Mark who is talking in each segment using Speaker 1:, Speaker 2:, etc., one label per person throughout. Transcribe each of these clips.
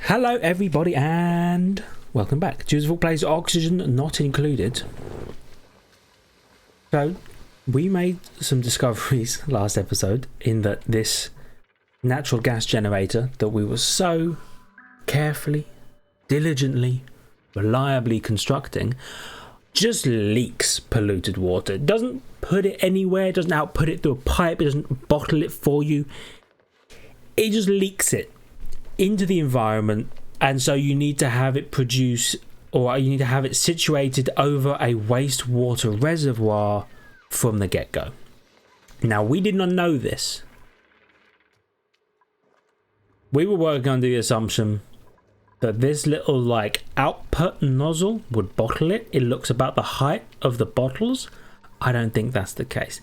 Speaker 1: Hello everybody and welcome back. Choosable Plays Oxygen Not Included. So we made some discoveries last episode in that this natural gas generator that we were so carefully, diligently, reliably constructing just leaks polluted water. It doesn't put it anywhere, it doesn't output it through a pipe, it doesn't bottle it for you. It just leaks it into the environment, and so you need to have it produce, or you need to have it situated over a wastewater reservoir from the get-go. Now, we did not know this. We were working under the assumption that this little like output nozzle would bottle it. It looks about the height of the bottles. I don't think that's the case.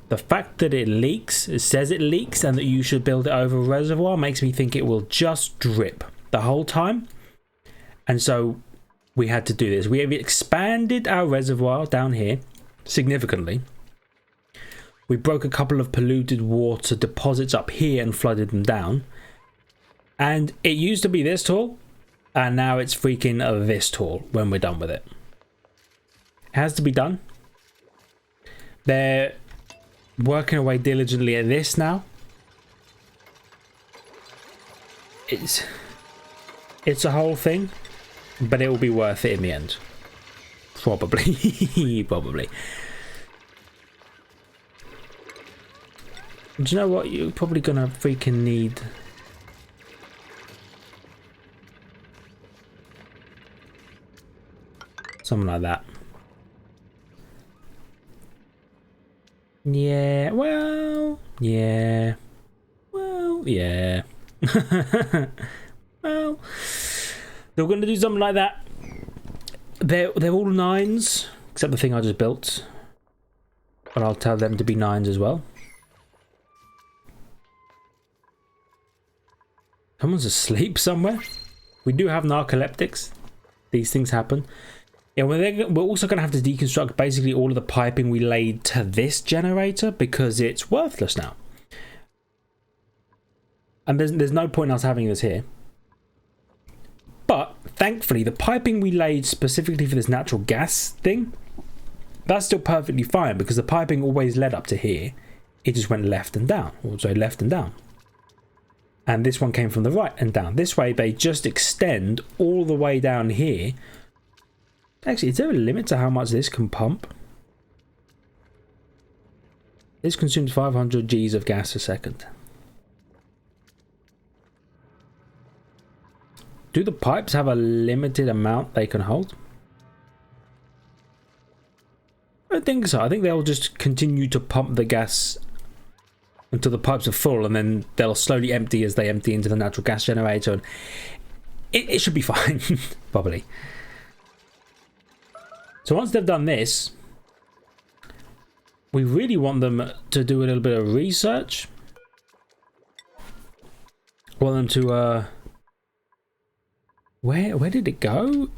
Speaker 1: The fact that it leaks, it says it leaks, and that you should build it over a reservoir makes me think it will just drip the whole time. And so we had to do this. We have expanded our reservoir down here significantly. We broke a couple of polluted water deposits up here and flooded them down. And it used to be this tall, and now it's freaking this tall when we're done with it. It has to be done. They're working away diligently at this now. It's a whole thing, but it will be worth it in the end. Probably. Probably. Do you know what? You're probably gonna freaking need something like that. Yeah, well, yeah. Well, yeah. Well, they're going to do something like that. They're all 9s, except the thing I just built. But I'll tell them to be 9s as well. Someone's asleep somewhere. We do have narcoleptics. These things happen. Yeah, we're also going to have to deconstruct basically all of the piping we laid to this generator because it's worthless now. And there's no point in us having this here. But thankfully, the piping we laid specifically for this natural gas thing, that's still perfectly fine because the piping always led up to here. It just went left and down. Or sorry, left and down. And this one came from the right and down. This way, they just extend all the way down here. Actually, is there a limit to how much this can pump? This consumes 500 Gs of gas a second. Do the pipes have a limited amount they can hold? I don't think so. I think they'll just continue to pump the gas until the pipes are full, and then they'll slowly empty as they empty into the natural gas generator. And it should be fine, probably. So once they've done this, we really want them to do a little bit of research. We want them to, where did it go?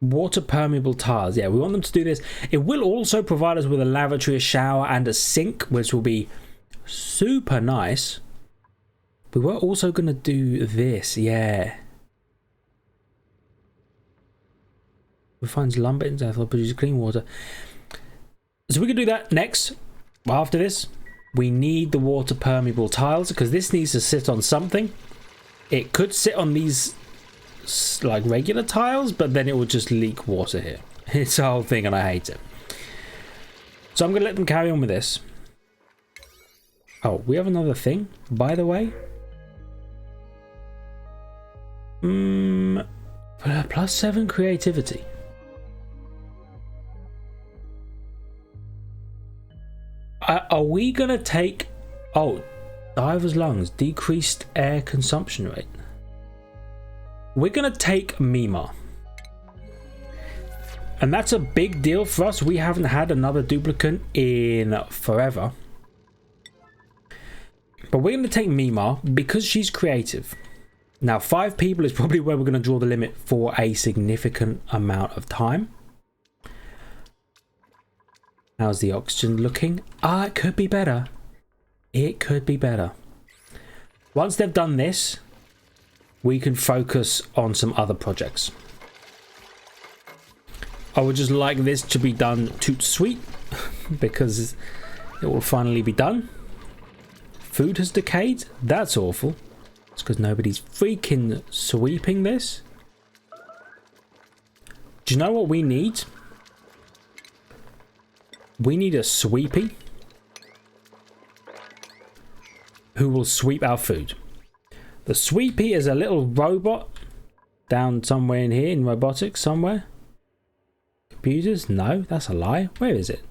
Speaker 1: Water permeable tiles. Yeah, we want them to do this. It will also provide us with a lavatory, a shower, and a sink, which will be super nice. We were also going to do this, yeah. Refines lumber into ethanol, produces clean water. So we can do that next. After this, we need the water permeable tiles because this needs to sit on something. It could sit on these like regular tiles, but then it would just leak water here. It's a whole thing and I hate it. So I'm going to let them carry on with this. Oh, we have another thing, by the way. +7 creativity. Are we going to take... Oh, diver's lungs. Decreased air consumption rate. We're going to take Mima. And that's a big deal for us. We haven't had another duplicate in forever. But we're going to take Mima because she's creative. Now, 5 people is probably where we're going to draw the limit for a significant amount of time. How's the oxygen looking? It could be better. It could be better. Once they've done this, we can focus on some other projects. I would just like this to be done toot sweet because it will finally be done. Food has decayed. That's awful. It's because nobody's freaking sweeping this. Do you know what we need? We need a sweepy who will sweep our food. The sweepy is a little robot down somewhere in here in robotics somewhere. Computers? No, that's a lie. Where is it?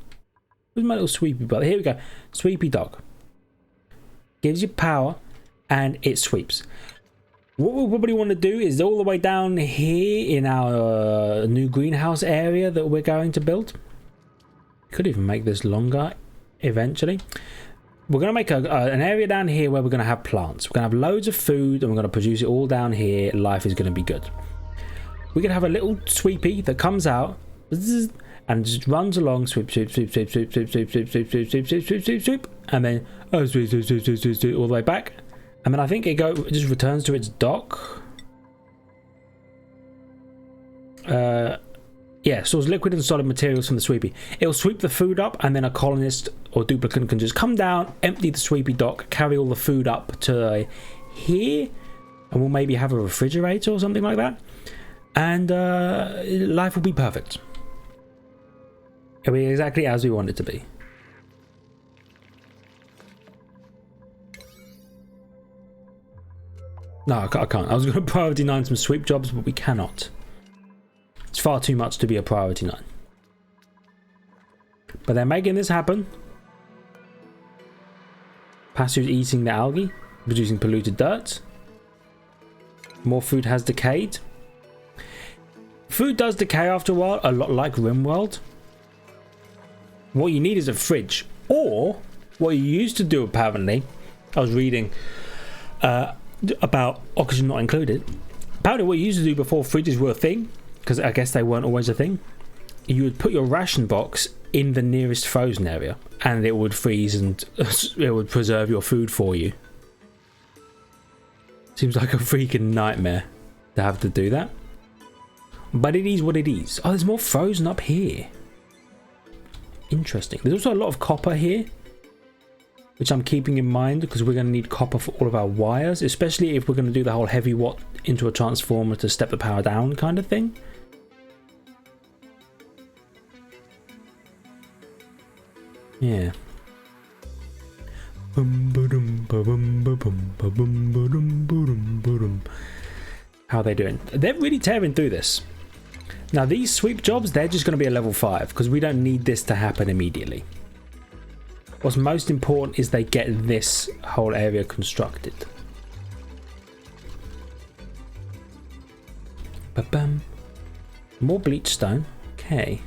Speaker 1: Where's my little sweepy brother? Here we go. Sweepy dog. Gives you power and it sweeps. What we'll probably want to do is all the way down here in our new greenhouse area that we're going to build. Could even make this longer eventually. We're going to make an area down here where we're going to have plants. We're going to have loads of food and we're going to produce it all down here. Life is going to be good. We're going to have a little sweepy that comes out and just runs along, sweep, sweep, sweep, sweep, sweep, sweep, sweep, sweep, sweep, sweep, sweep, sweep, sweep, sweep, sweep, and then sweep, sweep, sweep, sweep, sweep, sweep, all the way back. And then I think it just returns to its dock. Yeah, stores liquid and solid materials from the sweepy. It'll sweep the food up, and then a colonist or duplicant can just come down, empty the sweepy dock, carry all the food up to here, and we'll maybe have a refrigerator or something like that. And life will be perfect. It'll be exactly as we want it to be. No, I can't. I was going to priority 9 some sweep jobs, but we cannot. It's far too much to be a priority 9. But they're making this happen. Pastures eating the algae, producing polluted dirt. More food has decayed. Food does decay after a while, a lot like RimWorld. What you need is a fridge. Or, what you used to do apparently, I was reading about oxygen not included. Apparently what you used to do before fridges were a thing, because I guess they weren't always a thing, you would put your ration box in the nearest frozen area and it would freeze and it would preserve your food for you. Seems like a freaking nightmare to have to do that. But it is what it is. Oh, there's more frozen up here. Interesting. There's also a lot of copper here, which I'm keeping in mind because we're going to need copper for all of our wires, especially if we're going to do the whole heavy watt into a transformer to step the power down kind of thing. Yeah. How are they doing? They're really tearing through this. Now these sweep jobs, they're just going to be a level 5 because we don't need this to happen immediately. What's most important is they get this whole area constructed. Ba-bam. More bleach stone. Okay.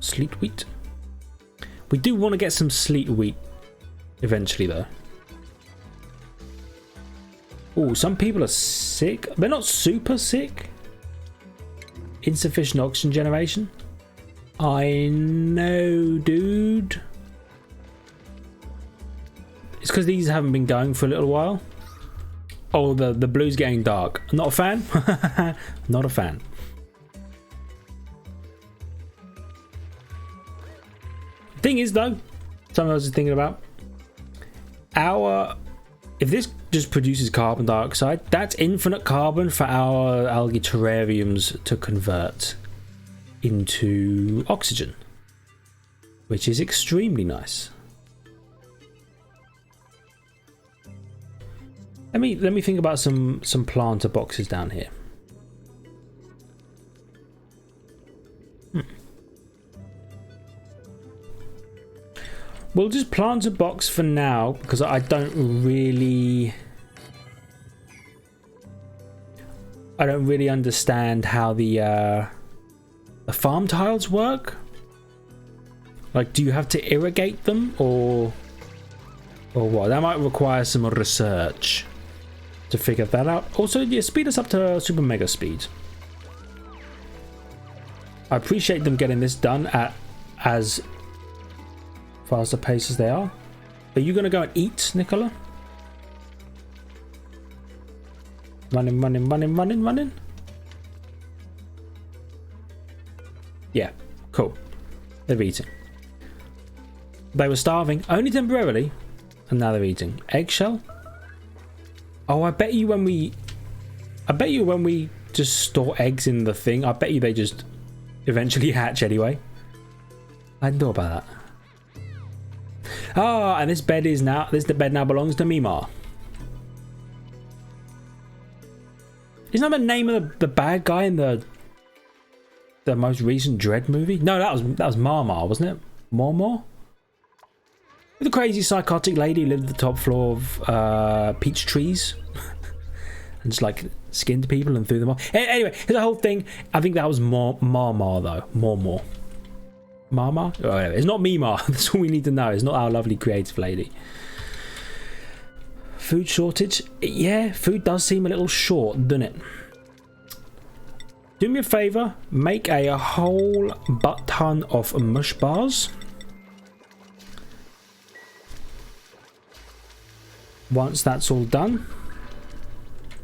Speaker 1: Sleet wheat. We do want to get some sleet wheat eventually though. Oh, some people are sick. They're not super sick. Insufficient oxygen generation. I know, dude. It's because these haven't been going for a little while. Oh, the blue's getting dark. Not a fan. Not a fan. Thing is though, something I was thinking about. If this just produces carbon dioxide, that's infinite carbon for our algae terrariums to convert into oxygen, which is extremely nice. Let me think about some planter boxes down here. We'll just plant a box for now because I don't really understand how the farm tiles work. Like, do you have to irrigate them or what? That might require some research to figure that out. Also, yeah, speed us up to super mega speed. I appreciate them getting this done at as fast a pace as they are. Are you going to go and eat, Nicola? Running, running, running, running, running. Yeah, cool. They're eating. They were starving, only temporarily, and now they're eating. Eggshell? Oh, I bet you when we just store eggs in the thing, I bet you they just eventually hatch anyway. I hadn't thought about that. Oh, and this bed now belongs to Mima. Isn't that the name of the bad guy in the most recent Dread movie? No, that was Marmar, wasn't it? Mormor? The crazy psychotic lady who lived at the top floor of peach trees and just like skinned people and threw them off. Anyway, the whole thing. I think that was Marmar though. Mormor. Marmar? Oh, anyway, it's not Mima. That's all we need to know. It's not our lovely creative lady. Food shortage? Yeah, food does seem a little short, doesn't it? Do me a favour, make a whole butt ton of mush bars. Once that's all done,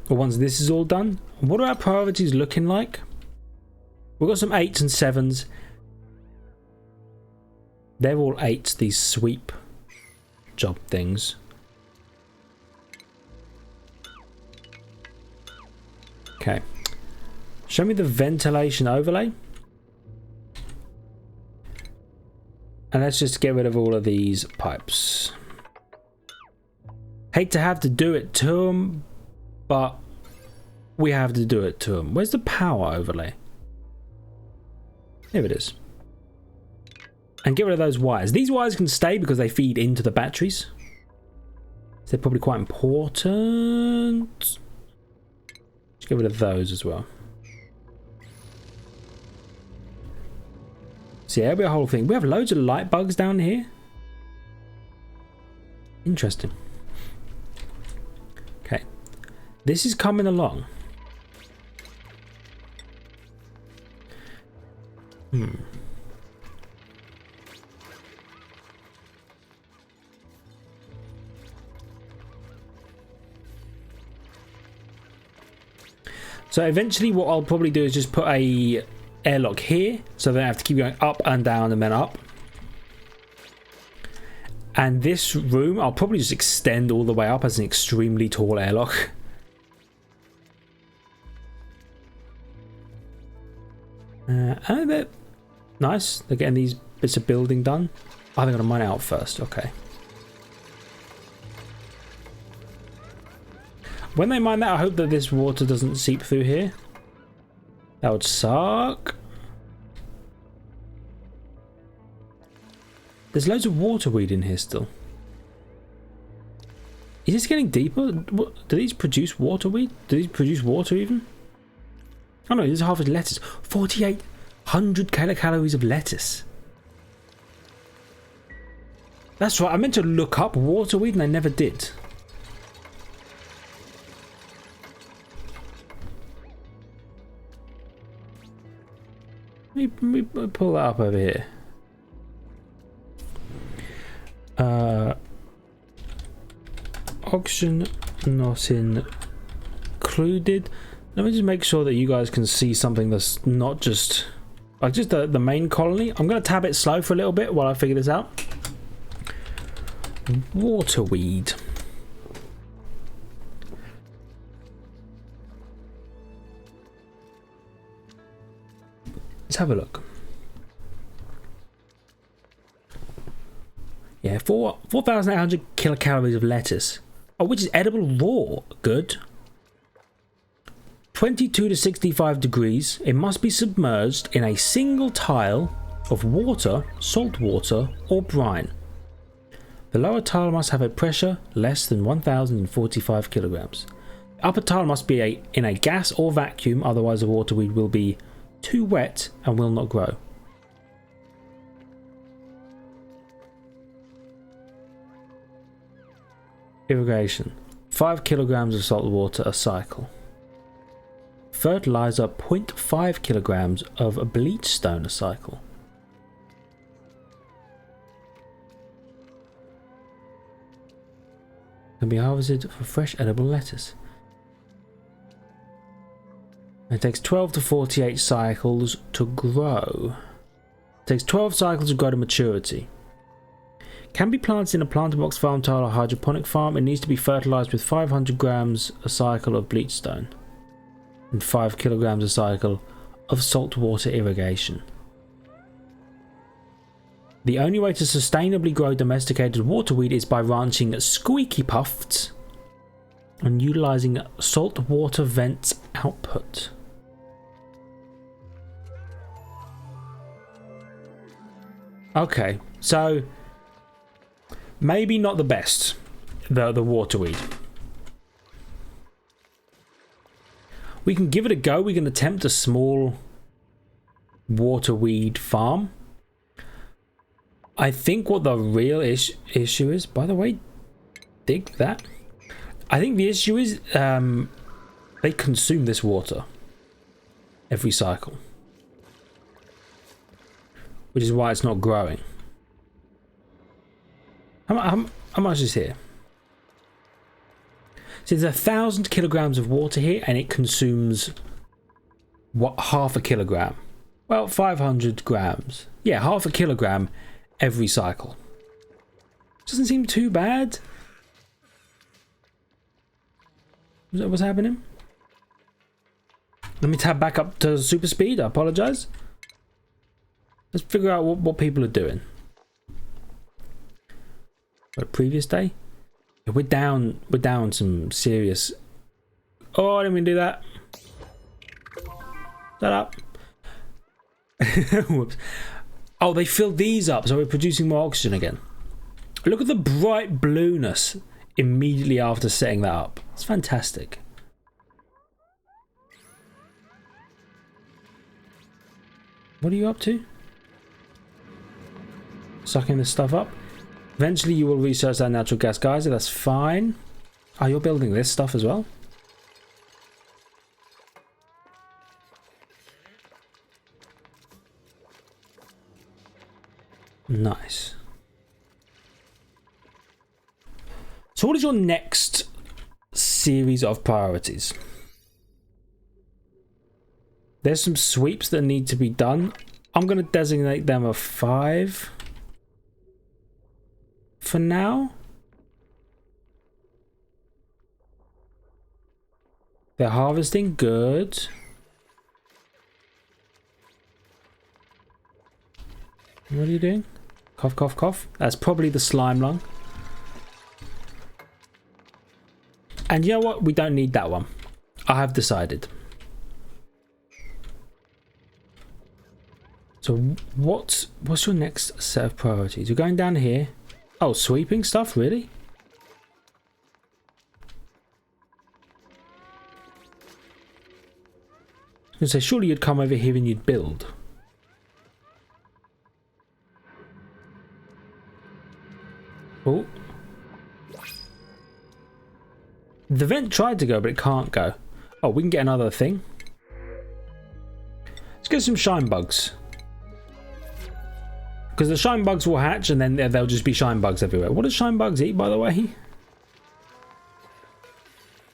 Speaker 1: or once this is all done, what are our priorities looking like? We've got some 8s and 7s. They're all 8s, these sweep job things. Okay. Show me the ventilation overlay. And let's just get rid of all of these pipes. Hate to have to do it to them, but we have to do it to them. Where's the power overlay? Here it is. And get rid of those wires. These wires can stay because they feed into the batteries. So they're probably quite important. Let's get rid of those as well. So yeah, we have a whole thing. We have loads of light bugs down here. Interesting. Okay. This is coming along. So eventually what I'll probably do is just put a airlock here, so they have to keep going up and down and then up. And this room I'll probably just extend all the way up as an extremely tall airlock. And they're nice. They're getting these bits of building done. Oh, they're gonna mine out first. Okay. When they mine that, I hope that this water doesn't seep through here. That would suck. There's loads of water weed in here still. Is this getting deeper? Do these produce water weed? Do these produce water even? Oh no, this is half of lettuce. 4,800 kilocalories of lettuce. That's right, I meant to look up water weed and I never did. Let me pull that up over here. Oxygen not included. Let me just make sure that you guys can see something that's not just like just the main colony. I'm going to tab it slow for a little bit while I figure this out. Waterweed. Let's have a look. Yeah, 4,800 kilocalories of lettuce. Oh, which is edible raw. Good. 22 to 65 degrees. It must be submerged in a single tile of water, salt water, or brine. The lower tile must have a pressure less than 1,045 kilograms. The upper tile must be in a gas or vacuum, otherwise the waterweed will be too wet and will not grow. Irrigation. 5 kilograms of salt water a cycle. Fertilizer 0.5 kilograms of bleach stone a cycle. Can be harvested for fresh edible lettuce. It takes 12 to 48 cycles to grow. It takes 12 cycles to grow to maturity. Can be planted in a planter box, farm tile or hydroponic farm. It needs to be fertilized with 500 grams a cycle of bleach stone and 5 kilograms a cycle of saltwater irrigation. The only way to sustainably grow domesticated waterweed is by ranching squeaky puffs and utilizing saltwater vents output. Okay, so maybe not the best, the waterweed. We can give it a go. We can attempt a small waterweed farm. I think what the real issue is, by the way, dig that. I think the issue is they consume this water every cycle, which is why it's not growing. How much is here? So there's 1,000 kilograms of water here, and it consumes what, half a kilogram? Well, 500 grams. Yeah, half a kilogram every cycle. Doesn't seem too bad. What's happening? Let me tab back up to super speed. I apologize. Let's figure out what people are doing. But previous day, yeah, we're down some serious. Oh, I didn't mean to do that. Shut up. Whoops. Oh, they filled these up, so we're producing more oxygen again. Look at the bright blueness immediately after setting that up. It's fantastic. What are you up to? Sucking this stuff up. Eventually you will research that natural gas geyser. That's fine. Oh, you're building this stuff as well? Nice. So what is your next series of priorities? There's some sweeps that need to be done. I'm going to designate them a 5 for now. They're harvesting good. What are you doing? Cough, cough, cough. That's probably the slime lung. And you know what? We don't need that one. I have decided. So what's your next set of priorities? You're going down here. Oh, sweeping stuff, really? I was going to say, surely you'd come over here and you'd build. Oh. The vent tried to go, but it can't go. Oh, we can get another thing. Let's get some shine bugs. Because the shine bugs will hatch and then there'll just be shine bugs everywhere. What do shine bugs eat, by the way? Do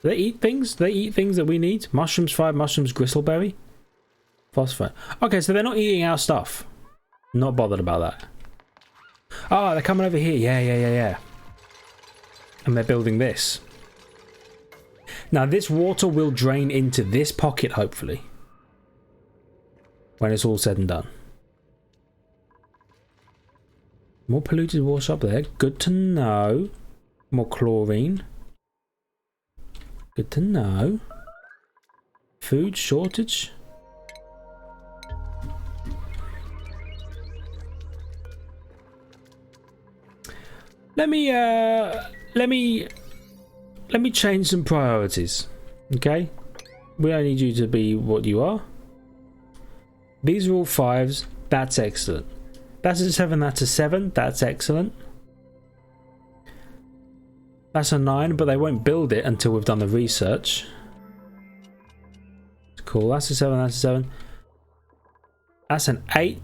Speaker 1: they eat things? Do they eat things that we need? Mushrooms, fried mushrooms, gristleberry? Phosphate. Okay, so they're not eating our stuff. Not bothered about that. Oh, they're coming over here. Yeah. And they're building this. Now, this water will drain into this pocket, hopefully. When it's all said and done. More polluted water up there. Good to know. More chlorine. Good to know. Food shortage. Let me change some priorities. Okay? We don't need you to be what you are. These are all 5s. That's excellent. That's a 7, that's a 7. That's excellent. That's a 9, but they won't build it until we've done the research. Cool, that's a 7, that's a 7. That's an 8.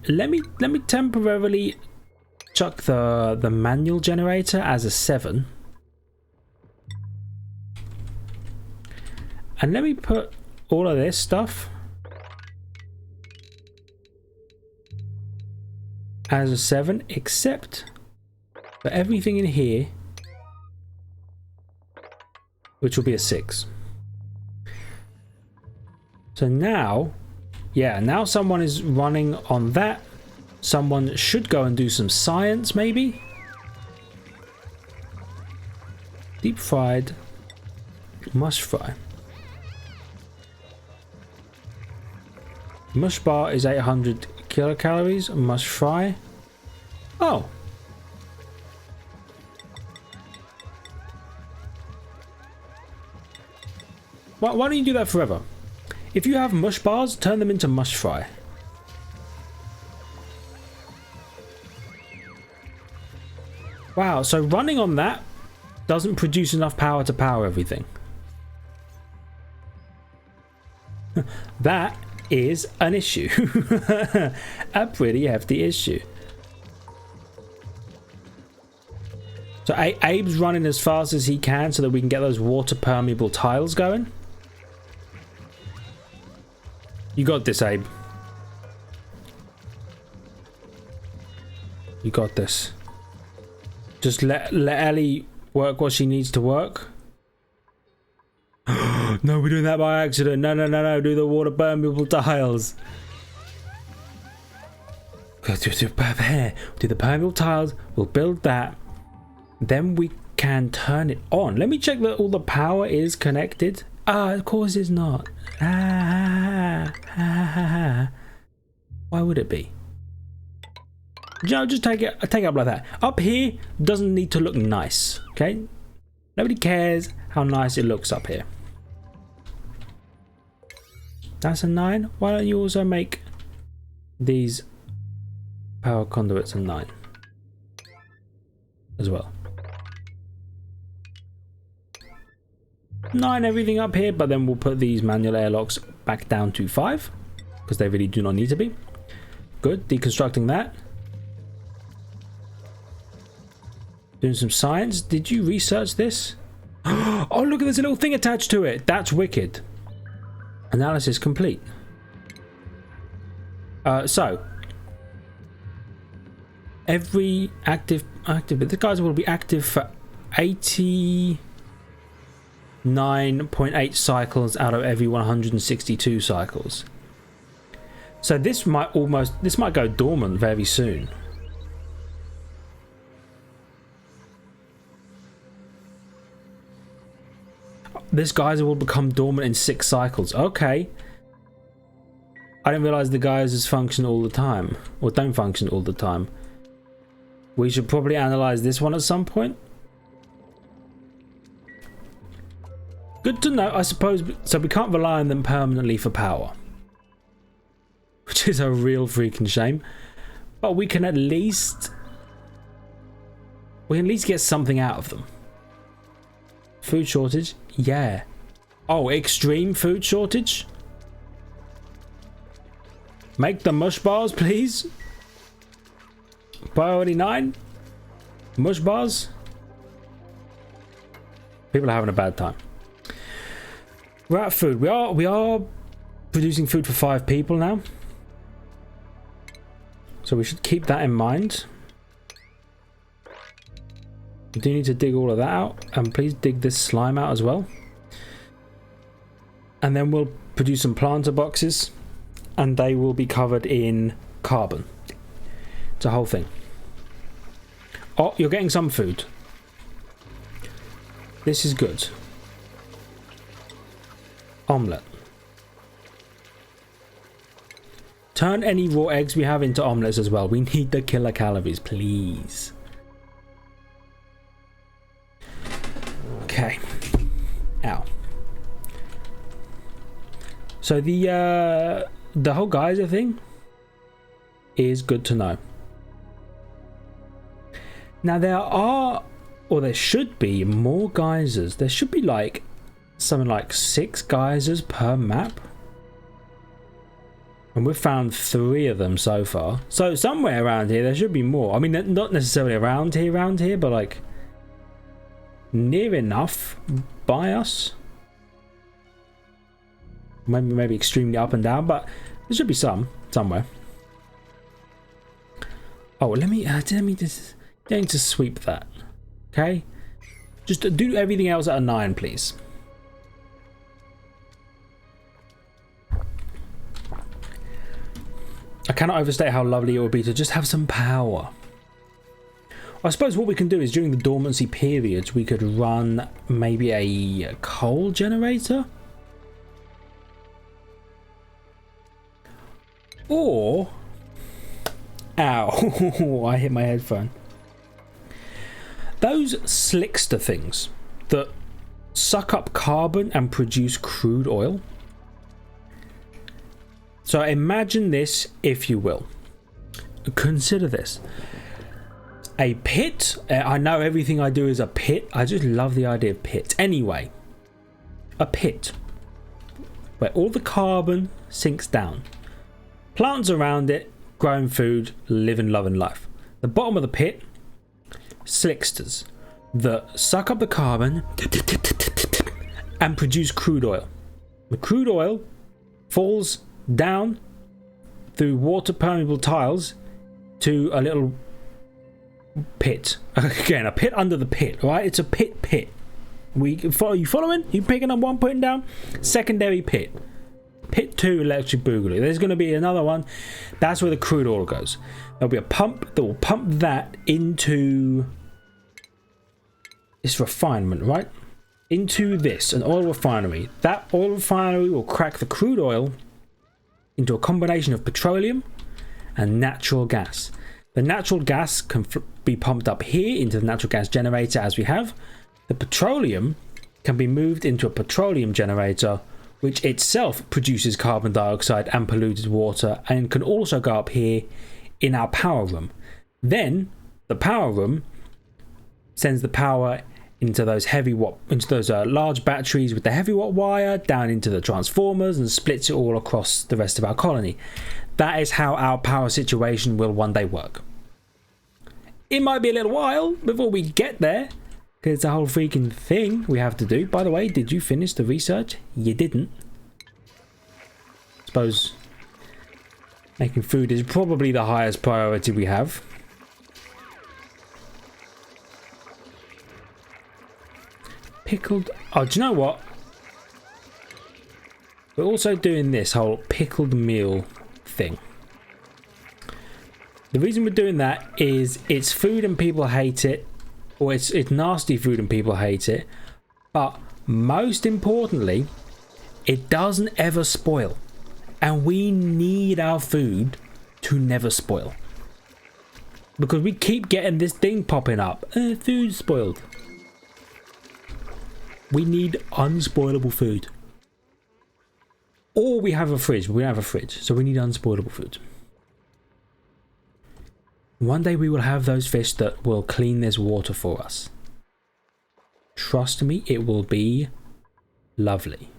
Speaker 1: Let me temporarily chuck the manual generator as a 7. And let me put all of this stuff as a 7, except for everything in here, which will be a 6. So now, yeah, now someone is running on that. Someone should go and do some science, maybe. Deep fried, mush fry. Mush bar is 800 kilocalories. Mush fry. Oh. Why don't you do that forever? If you have mush bars, turn them into mush fry. Wow, so running on that doesn't produce enough power to power everything. That is an issue. A pretty hefty issue. So Abe's running as fast as he can so that we can get those water permeable tiles going. You got this, Abe. You got this. Just let Ellie work what she needs to work. No, we're doing that by accident. No. Do the water permeable tiles. Do the permeable tiles. We'll build that. Then we can turn it on. Let me check that all the power is connected. Of course it's not. Why would it be? Just take it up like that. Up here doesn't need to look nice. Okay, nobody cares how nice it looks up here. That's a 9. Why don't you also make these power conduits a 9 as well? 9 everything up here, but then we'll put these manual airlocks back down to 5 because they really do not need to be. Good. Deconstructing that. Doing some science. Did you research this? Oh, look, there's a little thing attached to it. That's wicked. Analysis complete. So every active, the guys will be active for 89.8 cycles out of every 162 cycles. So this might go dormant very soon. This geyser will become dormant in 6 cycles. Okay. I didn't realize the geysers function all the time, or don't function all the time. We should probably analyze this one at some point. Good to know, I suppose. So we can't rely on them permanently for power, which is a real freaking shame. But we can at least get something out of them. Food shortage, yeah. Oh, extreme food shortage. Make the mush bars, please. Priority 9. Mush bars. People are having a bad time. We're out of food. We are producing food for 5 people now. So we should keep that in mind. We do need to dig all of that out. And please dig this slime out as well. And then we'll produce some planter boxes. And they will be covered in carbon. It's a whole thing. Oh, you're getting some food. This is good. Omelette. Turn any raw eggs we have into omelettes as well. We need the kilocalories, please. Okay. Ow. So the whole geyser thing is good to know. Now there are, or there should be, more geysers. There should be like something like 6 geysers per map. And we've found 3 of them so far. So somewhere around here there should be more. I mean, not necessarily around here, but like near enough by us. Maybe extremely up and down, but there should be some somewhere. Oh, let me just going to sweep that. Okay, just do everything else at a 9, please. I cannot overstate how lovely it would be to just have some power. I suppose what we can do is during the dormancy periods we could run maybe a coal generator, or ow, I hit my headphone. Those slickster things that suck up carbon and produce crude oil. So imagine this, if you will. Consider this. A pit. I know everything I do is a pit. I just love the idea of pit. Anyway, a pit where all the carbon sinks down. Plants around it, growing food, living, loving life. The bottom of the pit, slicksters that suck up the carbon and produce crude oil. The crude oil falls down through water permeable tiles to a little pit. Again, a pit under the pit, right? It's a pit. You following? You picking up one, putting down? Secondary pit. Pit 2 electric boogaloo. There's going to be another one. That's where the crude oil goes. There'll be a pump that will pump that into this refinement, right? Into this, an oil refinery. That oil refinery will crack the crude oil into a combination of petroleum and natural gas. The natural gas can be pumped up here into the natural gas generator as we have. The petroleum can be moved into a petroleum generator, which itself produces carbon dioxide and polluted water, and can also go up here in our power room. Then the power room sends the power into those large batteries with the heavy watt wire down into the transformers and splits it all across the rest of our colony. That is how our power situation will one day work. It might be a little while before we get there, because it's a whole freaking thing we have to do. By the way, did you finish the research? You didn't. Suppose making food is probably the highest priority we have. Pickled. Oh, do you know what? We're also doing this whole pickled meal thing. The reason we're doing that is it's food and people hate it, or it's nasty food and people hate it, but most importantly, it doesn't ever spoil, and we need our food to never spoil, because we keep getting this thing popping up. Food spoiled. We need unspoilable food. Or we have a fridge. We don't have a fridge, so we need unspoilable food. One day we will have those fish that will clean this water for us. Trust me, it will be lovely.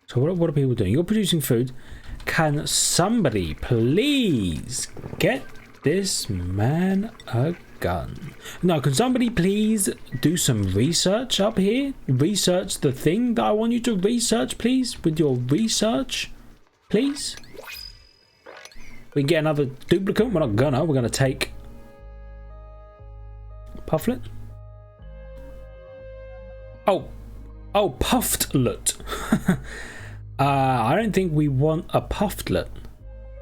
Speaker 1: So what are people doing? You're producing food. Can somebody please get this man a gun? No, can somebody please do some research up here? Research the thing that I want you to research, please, with your research, please. We can get another duplicate. We're not gonna. We're gonna take Pufflet. Oh, Pufflet. I don't think we want a Pufflet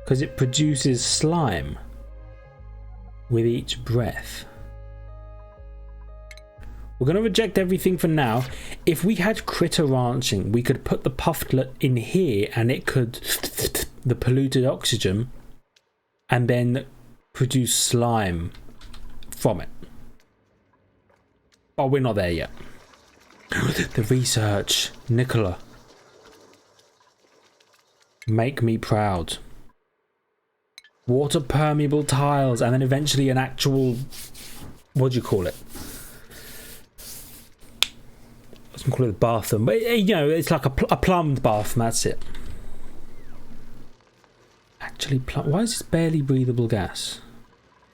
Speaker 1: because it produces slime with each breath. We're going to reject everything for now. If we had critter ranching, we could put the pufflet in here and it could the polluted oxygen and then produce slime from it. But we're not there yet. The research, Nicola. Make me proud. Water permeable tiles, and then eventually an actual, what do you call it? I was going to call it a bathroom, but you know, it's like a plumbed bathroom. That's it. Actually, why is this barely breathable gas?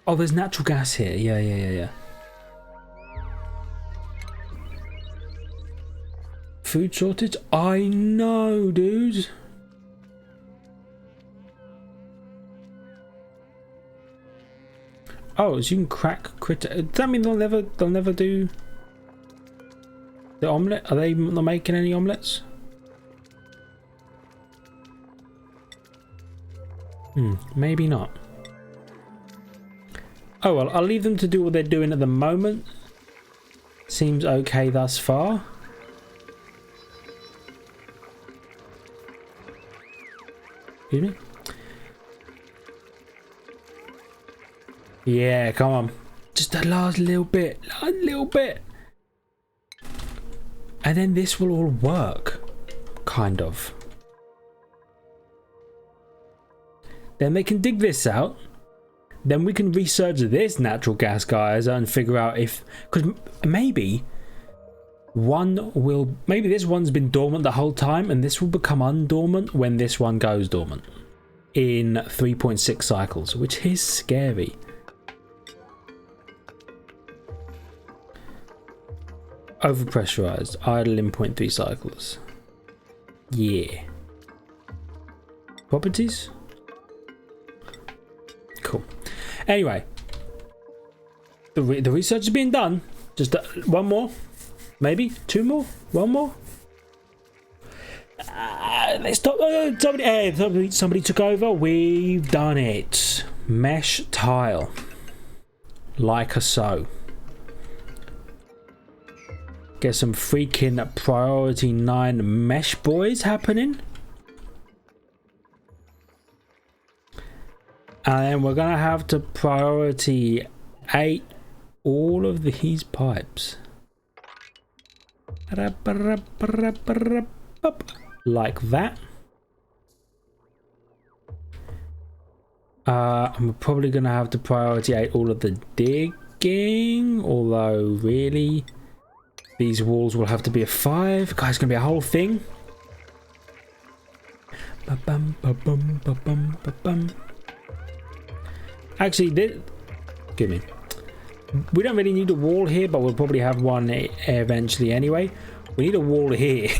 Speaker 1: Oh, there's natural gas here. Yeah. food shortage? I know, dude. Oh, so you can crack critter. Does that mean they'll never do the omelette? Are they not making any omelettes? Maybe not. Oh well, I'll leave them to do what they're doing at the moment. Seems okay thus far. Excuse me? Yeah, come on. Just a last little bit. A little bit. And then this will all work. Kind of. Then they can dig this out. Then we can research this natural gas geyser and figure out if... Because maybe maybe this one's been dormant the whole time and this will become undormant when this one goes dormant. In 3.6 cycles, which is scary. Overpressurized. Idle in 0.3 cycles. Yeah. Properties? Cool. Anyway. The research is being done. Just one more. Maybe. Two more. One more. Let's stop. Somebody took over. We've done it. Mesh tile. Like a so. Get some freaking priority 9 mesh boys happening. And then we're going to have to priority 8 all of these pipes. Like that. I'm probably going to have to priority 8 all of the digging. Although, really... These walls will have to be a 5. Guys, it's going to be a whole thing. Actually, give me. We don't really need a wall here, but we'll probably have one eventually anyway. We need a wall here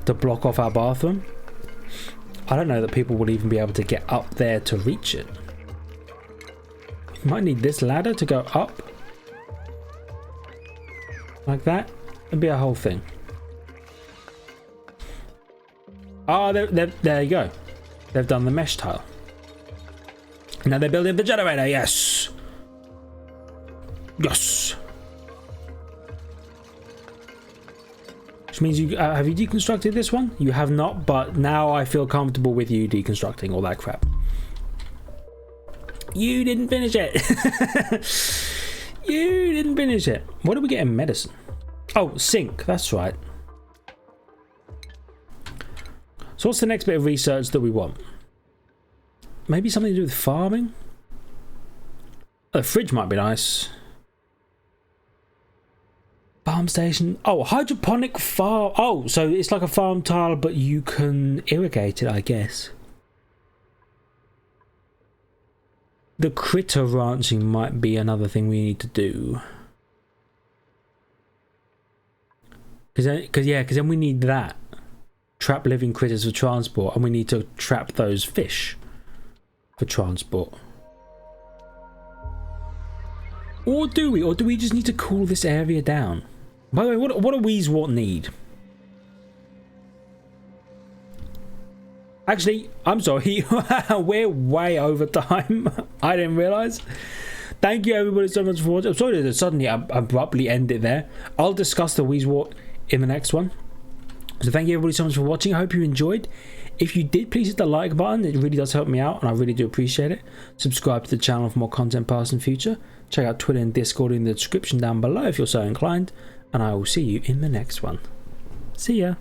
Speaker 1: to block off our bathroom. I don't know that people will even be able to get up there to reach it. Might need this ladder to go up. Like that. It'd be a whole thing. Oh, there you go. They've done the mesh tile. Now they're building the generator. Yes. Yes. Which means you have you deconstructed this one? You have not, but now I feel comfortable with you deconstructing all that crap. You didn't finish it. You didn't finish it. What do we get in medicine? Oh, zinc. That's right. So what's the next bit of research that we want? Maybe something to do with farming? A fridge might be nice. Farm station. Oh, hydroponic farm. Oh, so it's like a farm tile, but you can irrigate it, I guess. The critter ranching might be another thing we need to do. Because then we need that. Trap living critters for transport, and we need to trap those fish for transport. Or do we? Or do we just need to cool this area down? By the way, what do Weezwort need? Actually, I'm sorry. We're way over time. I didn't realise. Thank you everybody so much for watching. I'm sorry to suddenly abruptly end it there. I'll discuss the Weezwort in the next one. So thank you everybody so much for watching. I hope you enjoyed. If you did, please hit the like button. It really does help me out and I really do appreciate it. Subscribe to the channel for more content past and future. Check out Twitter and Discord in the description down below if you're so inclined. And I will see you in the next one. See ya.